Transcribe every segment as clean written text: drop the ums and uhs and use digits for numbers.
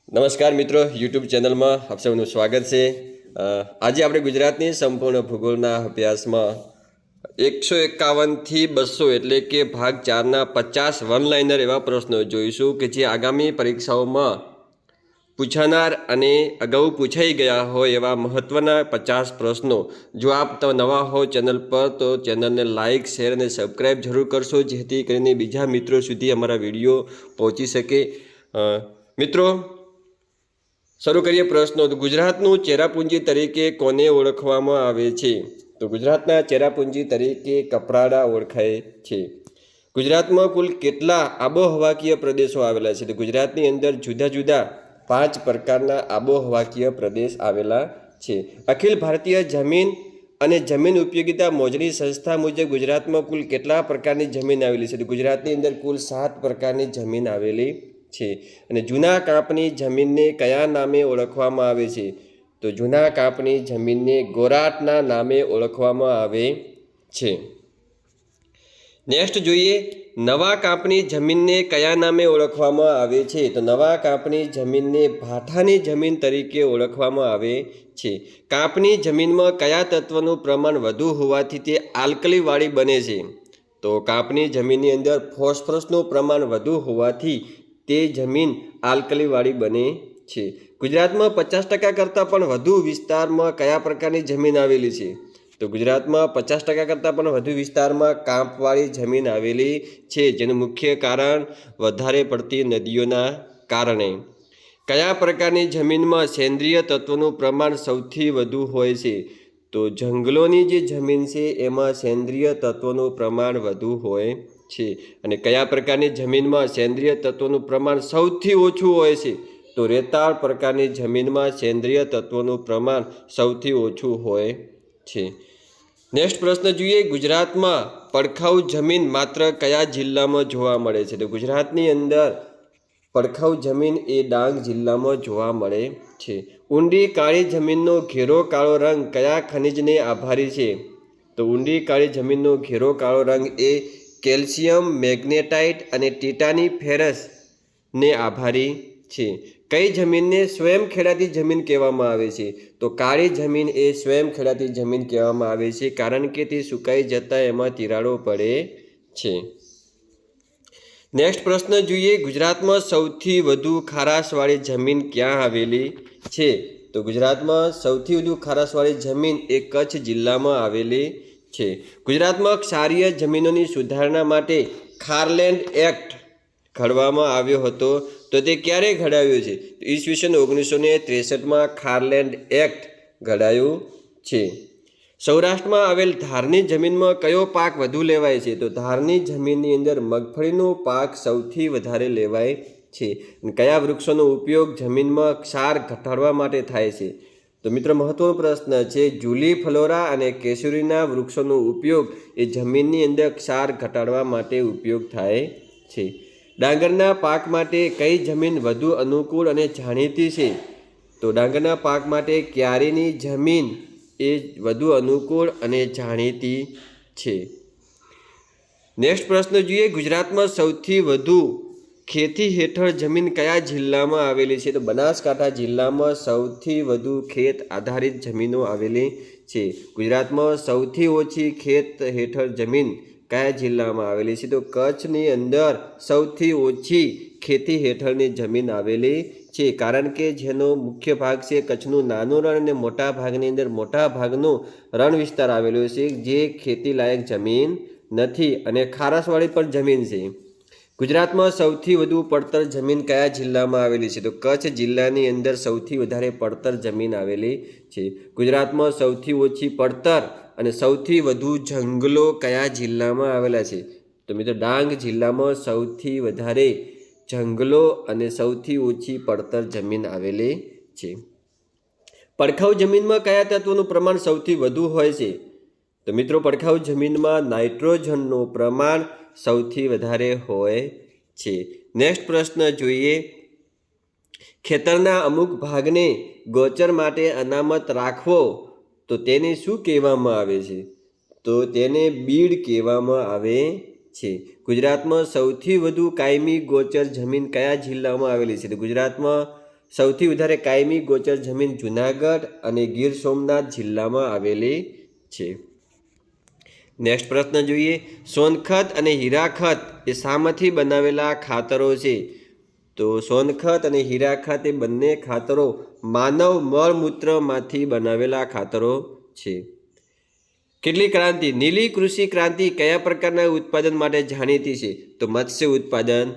નમસ્કાર મિત્રો, યુટ્યુબ ચેનલમાં આપ સૌનું સ્વાગત છે। આજે આપણે ગુજરાતની સંપૂર્ણ ભૂગોળના અભ્યાસમાં 151થી 200 એટલે કે ભાગ 4ના 50 વન લાઇનર એવા પ્રશ્નો જોઈશું કે જે આગામી પરીક્ષાઓમાં પૂછાનાર અને અગાઉ પૂછાઈ ગયા હોય એવા મહત્ત્વના 50 પ્રશ્નો। જો આપ નવા હો ચેનલ પર તો ચેનલને લાઇક, શેર અને સબસ્ક્રાઈબ જરૂર કરશો, જેથી કરીને બીજા મિત્રો સુધી અમારા વિડીયો પહોંચી શકે। મિત્રો, શરૂ કરીએ પ્રશ્નો। તો ગુજરાતનું ચેરાપુંજી તરીકે કોને ઓળખવામાં આવે છે? તો ગુજરાતના ચેરાપુંજી તરીકે કપરાડા ઓળખાય છે। ગુજરાતમાં કુલ કેટલા આબોહવાકીય પ્રદેશો આવેલા છે? તો ગુજરાતની અંદર જુદા જુદા 5 પ્રકારના આબોહવાકીય પ્રદેશ આવેલા છે। અખિલ ભારતીય જમીન અને જમીન ઉપયોગિતા મોજણી સંસ્થા મુજબ ગુજરાતમાં કુલ કેટલા પ્રકારની જમીન આવેલી છે? તો ગુજરાતની અંદર કુલ 7 પ્રકારની જમીન આવેલી છે। અને જૂના કાપની જમીનને કયા નામે ઓળખવામાં આવે છે? તો જૂના કાપની જમીનને ગોરાટના નામે ઓળખવામાં આવે છે। નેક્સ્ટ જોઈએ, નવા કાપની જમીનને કયા નામે ઓળખવામાં આવે છે? તો નવા કાપની જમીનને ભાઠાની જમીન તરીકે ઓળખવામાં આવે છે। કાપની જમીનમાં કયા તત્વનું પ્રમાણ વધુ હોવાથી તે આલ્કલીવાળી બને છે? તો કાપની જમીનની અંદર ફોસ્ફરસનું પ્રમાણ વધુ હોવાથી તે જમીન આલ્કલીવાળી બને છે। ગુજરાતમાં 50% કરતાં પણ વધુ વિસ્તારમાં કયા પ્રકારની જમીન આવેલી છે? તો ગુજરાતમાં 50% કરતાં પણ વધુ વિસ્તારમાં કાંપવાળી જમીન આવેલી છે, જેનું મુખ્ય કારણ વધારે પડતી નદીઓના કારણે। કયા પ્રકારની જમીનમાં સેન્દ્રિય તત્વોનું પ્રમાણ સૌથી વધુ હોય છે? તો જંગલોની જે જમીન છે એમાં સેન્દ્રિય તત્વોનું પ્રમાણ વધુ હોય છે। અને કયા પ્રકારની જમીનમાં સેન્દ્રિય તત્વોનું પ્રમાણ સૌથી ઓછું હોય છે? તો રેતાળ પ્રકારની જમીનમાં સેન્દ્રિય તત્વોનું પ્રમાણ સૌથી ઓછું હોય છે। નેક્સ્ટ પ્રશ્ન જોઈએ, ગુજરાતમાં પડખાઉ જમીન માત્ર કયા જિલ્લામાં જોવા મળે છે? તો ગુજરાતની અંદર પડખાઉ જમીન એ ડાંગ જિલ્લામાં જોવા મળે છે। ઊંડી કાળી જમીનનો ઘેરો કાળો રંગ કયા ખનિજને આભારી છે? તો ઊંડી કાળી જમીનનો ઘેરો કાળો રંગ એ કેલ્શિયમ, મેગ્નેટાઇટ અને ટિટાની ફેરસને આભારી છે। કઈ જમીનને સ્વયં ખેડાતી જમીન કહેવામાં આવે છે? તો કાળી જમીન એ સ્વયં ખેડાતી જમીન કહેવામાં આવે છે, કારણ કે તે સુકાઈ જતાં એમાં તિરાડો પડે છે। નેક્સ્ટ પ્રશ્ન જોઈએ, ગુજરાતમાં સૌથી વધુ ખારાશવાળી જમીન ક્યાં આવેલી છે? તો ગુજરાતમાં સૌથી વધુ ખારાશવાળી જમીન એ કચ્છ જિલ્લામાં આવેલી છે। ગુજરાતમાં ક્ષારીય જમીનોની સુધારણા માટે ખારલેન્ડ એક્ટ ઘડવામાં આવ્યો હતો, તો તે ક્યારે ઘડાયો છે? તો ઈસવીસન 1963માં ખારલેન્ડ એક્ટ ઘડાયું છે। સૌરાષ્ટ્રમાં આવેલ ધારની જમીનમાં કયો પાક વધુ લેવાય છે? તો ધારની જમીનની અંદર મગફળીનો પાક સૌથી વધારે લેવાય છે। અને કયા વૃક્ષોનો ઉપયોગ જમીનમાં ક્ષાર ઘટાડવા માટે થાય છે? તો મિત્રો, મહત્વનો પ્રશ્ન છે। જુલી, ફ્લોરા અને કેસુરીના વૃક્ષોનો ઉપયોગ એ જમીનની અંદર ક્ષાર ઘટાડવા માટે ઉપયોગ થાય છે। ડાંગરના પાક માટે કઈ જમીન વધુ અનુકૂળ અને જાણીતી છે? તો ડાંગરના પાક માટે ક્યારીની જમીન એ વધુ અનુકૂળ અને જાણીતી છે। નેક્સ્ટ પ્રશ્ન જોઈએ, ગુજરાતમાં સૌથી વધુ ખેતી હેઠળ જમીન કયા જિલ્લામાં આવેલી છે? તો બનાસકાંઠા જિલ્લામાં સૌથી વધુ ખેત આધારિત જમીનો આવેલી છે। ગુજરાતમાં સૌથી ઓછી ખેત હેઠળ જમીન કયા જિલ્લામાં આવેલી છે? તો કચ્છની અંદર સૌથી ઓછી ખેતી હેઠળની જમીન આવેલી છે, કારણ કે જેનો મુખ્ય ભાગ છે કચ્છનું નાનું રણ અને મોટા ભાગની અંદર મોટા ભાગનો રણ વિસ્તાર આવેલો છે, જે ખેતી લાયક જમીન નથી અને ખારાશવાળી પણ જમીન છે। ગુજરાતમાં સૌથી વધુ પડતર જમીન કયા જિલ્લામાં આવેલી છે? તો કચ્છ જિલ્લાની અંદર સૌથી વધારે પડતર જમીન આવેલી છે। ગુજરાતમાં સૌથી ઓછી પડતર અને સૌથી વધુ જંગલો કયા જિલ્લામાં આવેલા છે? તો મિત્રો, ડાંગ જિલ્લામાં સૌથી વધારે જંગલો અને સૌથી ઓછી પડતર જમીન આવેલી છે। પડખાઉ જમીનમાં કયા તત્વોનું પ્રમાણ સૌથી વધુ હોય છે? તો મિત્રો, પડખાઉ જમીનમાં નાઇટ્રોજનનું પ્રમાણ સૌથી વધારે હોય છે। નેક્સ્ટ પ્રશ્ન જોઈએ, ખેતરના અમુક ભાગને ગોચર માટે અનામત રાખવો તો તેને શું કહેવામાં આવે છે? તો તેને બીડ કહેવામાં આવે છે। ગુજરાતમાં સૌથી વધુ કાયમી ગોચર જમીન કયા જિલ્લામાં આવેલી છે? તો ગુજરાતમાં સૌથી વધારે કાયમી ગોચર જમીન જૂનાગઢ અને ગીર સોમનાથ જિલ્લામાં આવેલી છે। નેક્સ્ટ પ્રશ્ન જોઈએ, સોનખત અને હીરાખત એ શામાંથી બનાવેલા ખાતરો છે? તો સોનખત અને હીરાખત એ બંને ખાતરો માનવ મળમૂત્રમાંથી બનાવેલા ખાતરો છે। કેટલી ક્રાંતિ, નીલી કૃષિ ક્રાંતિ કયા પ્રકારના ઉત્પાદન માટે જાણીતી છે? તો મત્સ્ય ઉત્પાદન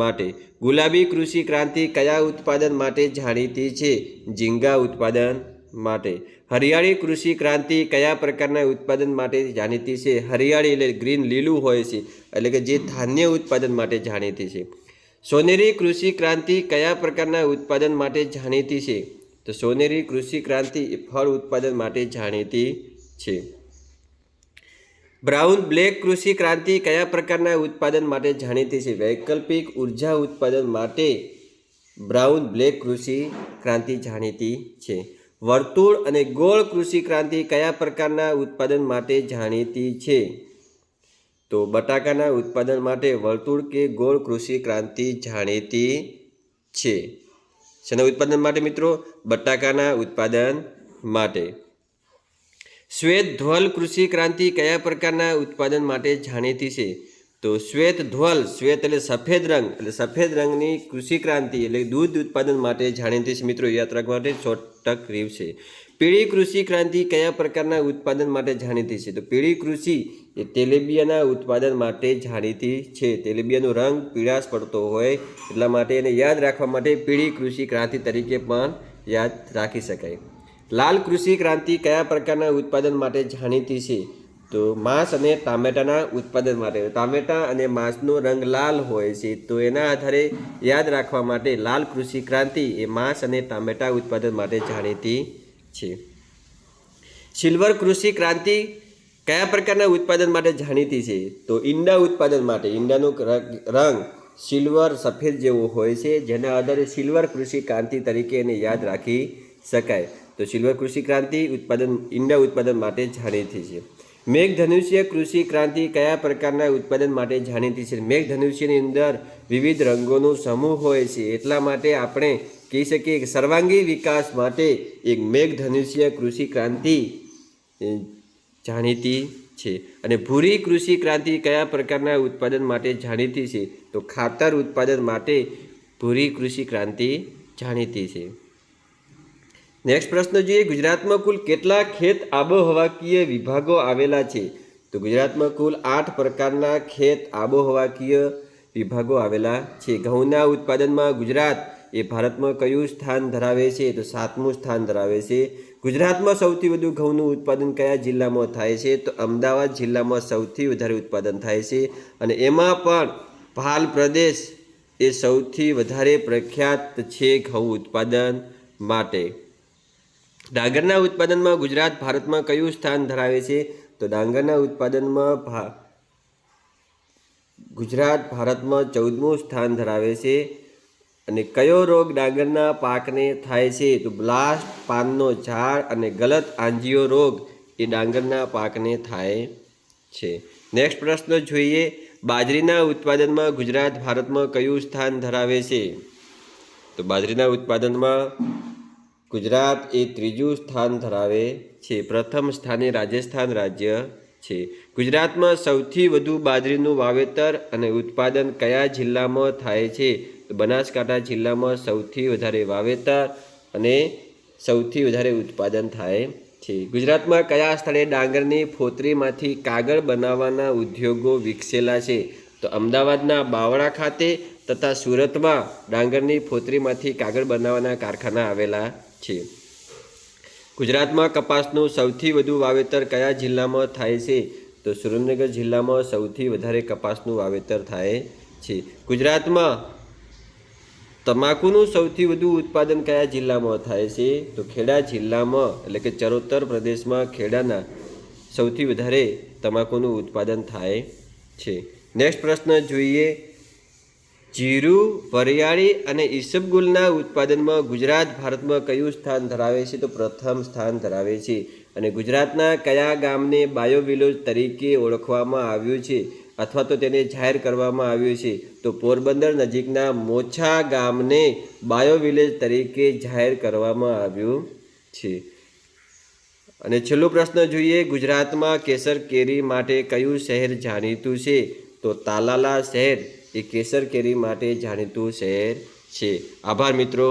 માટે। ગુલાબી કૃષિ ક્રાંતિ કયા ઉત્પાદન માટે જાણીતી છે? ઝીંગા ઉત્પાદન માટે। હરિયાળી કૃષિ ક્રાંતિ કયા પ્રકારના ઉત્પાદન માટે જાણીતી છે? હરિયાળી એટલે ગ્રીન, લીલું હોય છે, એટલે કે જે ધાન્ય ઉત્પાદન માટે જાણીતી છે। સોનેરી કૃષિ ક્રાંતિ કયા પ્રકારના ઉત્પાદન માટે જાણીતી છે? તો સોનેરી કૃષિ ક્રાંતિ એ ફળ ઉત્પાદન માટે જાણીતી છે। બ્રાઉન બ્લેક કૃષિ ક્રાંતિ કયા પ્રકારના ઉત્પાદન માટે જાણીતી છે? વૈકલ્પિક ઉર્જા ઉત્પાદન માટે બ્રાઉન બ્લેક કૃષિ ક્રાંતિ જાણીતી છે। વર્તુળ અને ગોળ કૃષિ ક્રાંતિ કયા પ્રકારના ઉત્પાદન માટે જાણીતી છે? તો બટાકાના ઉત્પાદન માટે વર્તુળ કે ગોળ કૃષિ ક્રાંતિ જાણીતી છે। શેના ઉત્પાદન માટે મિત્રો? બટાકાના ઉત્પાદન માટે। શ્વેત ધ્વલ કૃષિ ક્રાંતિ કયા પ્રકારના ઉત્પાદન માટે જાણીતી છે? તો શ્વેત ધ્વલ, શ્વેત એટલે સફેદ રંગ, એટલે સફેદ રંગની કૃષિ ક્રાંતિ એટલે દૂધ ઉત્પાદન માટે જાણીતી છે। મિત્રો યાદ રાખવા માટે શોર્ટકટ રીવ છે। પીળી કૃષિ ક્રાંતિ કયા પ્રકારના ઉત્પાદન માટે જાણીતી છે? તો પીળી કૃષિ એ તેલીબિયાના ઉત્પાદન માટે જાણીતી છે। તેલીબિયાનો રંગ પીળાશ પડતો હોય એટલા માટે એને યાદ રાખવા માટે પીળી કૃષિ ક્રાંતિ તરીકે પણ યાદ રાખી શકાય। લાલ કૃષિ ક્રાંતિ કયા પ્રકારના ઉત્પાદન માટે જાણીતી છે? તો માંસ અને ટામેટાના ઉત્પાદન માટે। ટામેટા અને માંસનો રંગ લાલ હોય છે, તો એના આધારે યાદ રાખવા માટે લાલ કૃષિ ક્રાંતિ એ માંસ અને ટામેટા ઉત્પાદન માટે જાણીતી છે। સિલ્વર કૃષિ ક્રાંતિ કયા પ્રકારના ઉત્પાદન માટે જાણીતી છે? તો ઈંડા ઉત્પાદન માટે। ઈંડાનો રંગ સિલ્વર સફેદ જેવો હોય છે, જેના આધારે સિલ્વર કૃષિ ક્રાંતિ તરીકે એને યાદ રાખી શકાય। તો સિલ્વર કૃષિ ક્રાંતિ ઉત્પાદન ઈંડા ઉત્પાદન માટે જાણીતી છે। મેઘધનુષ્ય કૃષિ ક્રાંતિ કયા પ્રકારના ઉત્પાદન માટે જાણીતી છે? મેઘધનુષ્યની અંદર વિવિધ રંગોનો સમૂહ હોય છે, એટલા માટે આપણે કહી શકીએ કે સર્વાંગી વિકાસ માટે એક મેઘધનુષ્ય કૃષિ ક્રાંતિ જાણીતી છે। અને ભૂરી કૃષિ ક્રાંતિ કયા પ્રકારના ઉત્પાદન માટે જાણીતી છે? તો ખાતર ઉત્પાદન માટે ભૂરી કૃષિ ક્રાંતિ જાણીતી છે। નેક્સ્ટ પ્રશ્ન જોઈએ, ગુજરાતમાં કુલ કેટલા ખેત આબોહવાકીય વિભાગો આવેલા છે? તો ગુજરાતમાં કુલ 8 પ્રકારના ખેત આબોહવાકીય વિભાગો આવેલા છે। ઘઉંના ઉત્પાદનમાં ગુજરાત એ ભારતમાં કયું સ્થાન ધરાવે છે? તો 7મું સ્થાન ધરાવે છે। ગુજરાતમાં સૌથી વધુ ઘઉંનું ઉત્પાદન કયા જિલ્લામાં થાય છે? તો અમદાવાદ જિલ્લામાં સૌથી વધારે ઉત્પાદન થાય છે, અને એમાં પણ ભાલ પ્રદેશ એ સૌથી વધારે પ્રખ્યાત છે ઘઉં ઉત્પાદન માટે। ડાંગરના ઉત્પાદનમાં ગુજરાત ભારતમાં કયું સ્થાન ધરાવે છે? તો ડાંગરના ઉત્પાદનમાં ગુજરાત ભારતમાં 14મું સ્થાન ધરાવે છે। અને કયો રોગ ડાંગરના પાકને થાય છે? તો બ્લાસ્ટ, પાનનો ઝાડ અને ગલત આંજીયો રોગ એ ડાંગરના પાકને થાય છે। નેક્સ્ટ પ્રશ્ન જોઈએ, બાજરીના ઉત્પાદનમાં ગુજરાત ભારતમાં કયું સ્થાન ધરાવે છે? તો બાજરીના ઉત્પાદનમાં ગુજરાત એ 3જું સ્થાન ધરાવે છે। પ્રથમ સ્થાને રાજસ્થાન રાજ્ય છે। ગુજરાતમાં સૌથી વધુ બાજરીનું વાવેતર અને ઉત્પાદન કયા જિલ્લામાં થાય છે? તો બનાસકાંઠા જિલ્લામાં સૌથી વધારે વાવેતર અને સૌથી વધારે ઉત્પાદન થાય છે। ગુજરાતમાં કયા સ્થળે ડાંગરની ફોતરીમાંથી કાગળ બનાવવાના ઉદ્યોગો વિકસેલા છે? તો અમદાવાદના બાવળા ખાતે તથા સુરતમાં ડાંગરની ફોતરીમાંથી કાગળ બનાવવાના કારખાના આવેલા છે। ગુજરાતમાં કપાસનું સૌથી વધુ વાવેતર કયા જિલ્લામાં થાય છે? તો સુરેન્દ્રનગર જિલ્લામાં સૌથી વધારે કપાસનું વાવેતર થાય છે। ગુજરાતમાં તમાકુનું સૌથી વધુ ઉત્પાદન કયા જિલ્લામાં થાય છે? તો ખેડા જિલ્લામાં, એટલે કે ચરોતર પ્રદેશમાં ખેડાના સૌથી વધારે તમાકુનું ઉત્પાદન થાય છે। નેક્સ્ટ પ્રશ્ન જોઈએ, જીરું, વરિયાળી અને ઈસબગુલના ઉત્પાદનમાં ગુજરાત ભારતમાં કયું સ્થાન ધરાવે છે? તો પ્રથમ સ્થાન ધરાવે છે। અને ગુજરાતના કયા ગામને બાયોવિલેજ તરીકે ઓળખવામાં આવ્યું છે? અથવા તો તેને જાહેર કરવામાં આવ્યું છે? તો પોરબંદર નજીકના મોછા ગામને બાયો વિલેજ તરીકે જાહેર કરવામાં આવ્યું છે. અને છેલ્લો પ્રશ્ન જોઈએ, ગુજરાતમાં કેસર કેરી માટે કયું શહેર જાણીતું છે? તો તાલાલા શહેર એ કેસર કેરી માટે જાણીતું શહેર છે. આભાર મિત્રો.